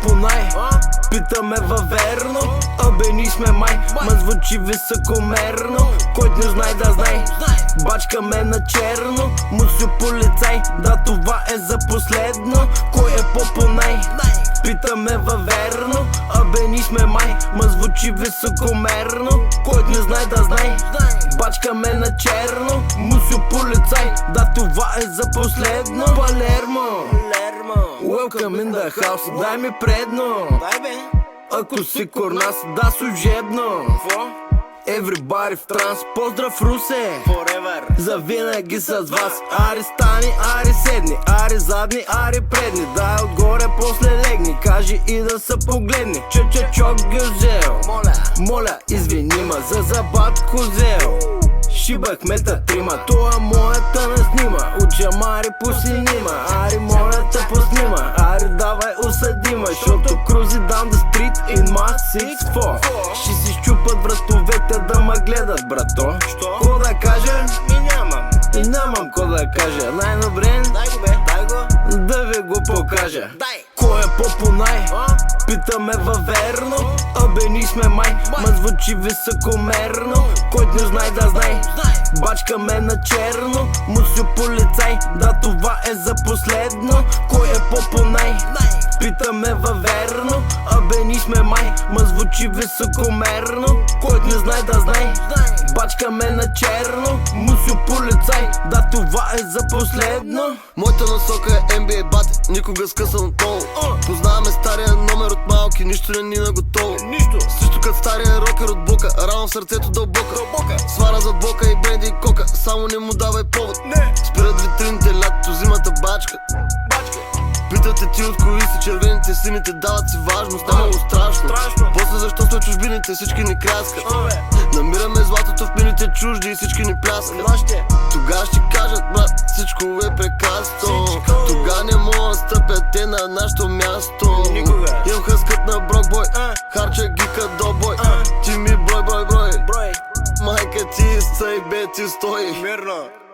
по-най. Питаме във-верно, абе ние сме май. Ма звучи високомерно, който не знае да знае. Бачкаме на черно, мусю полицай. Да, това е за последно. Кой е по-най? Питаме във-верно, абе ние сме май. Ма звучи високомерно, който не знае да знае. Бачкаме на черно, мусю полицай. Да, това е за последно. Палермо, welcome in the house, дай ми предно. Дай бе. Ако си корнас, да служебно. Everybody в транс, поздрав Русе. Forever. Завинаги с вас. Ари стани, ари седни, ари задни, ари предни. Дай отгоре, после легни, кажи и да се погледни. Чок гюзел, моля извини ма за забат козел. Шибахме та трима, това моята не снима. Учамари посинима, ари моля те поснима. Ари давай осъдима, защото крузи down the street in my 6-4. Ще си щупат вратовете да ма гледат, брато. Що? Ко да кажа? Нямам. Ко да кажа. Най-добре Дай го бе, дай го. да ви го покажа. Дай. Кой е по-най? Питаме във-верно, абе ние сме май. Ма звучи високомерно, който не знае да знае. Бачкаме на черно, мусю полицай. Да, това е за последно. Кой е по-най? Питаме във-верно, абе ние сме май. Ма звучи високомерно, който не знае да знае. Бачкаме на черно, мусю полицай. Да, това е за последно. Моята насока е NBA бати, никога скъсан отново. Познаваме стария номер от малки, нищо не ни наготово. Също като стария рокер от блока, рано в сърцето дълбока. Свара зад блока и бренди и кока, само не му давай повод. Спират витрините лятото, зимата бачка. Питате ти от кои си червените, сините дават си важност, немало страшно. После защо сме чужбините, всички ни кряскат. Намираме златото в мините чужди и всички ни пляскат. Тогава ще кажат, брат, всичко е прекрасно. Тогава не мога да стъпят те на нашото място. Имам хъскът на брокбой, харча гика до бой. Ти ми брой. Майка ти стай, бе ти стой. Мирно.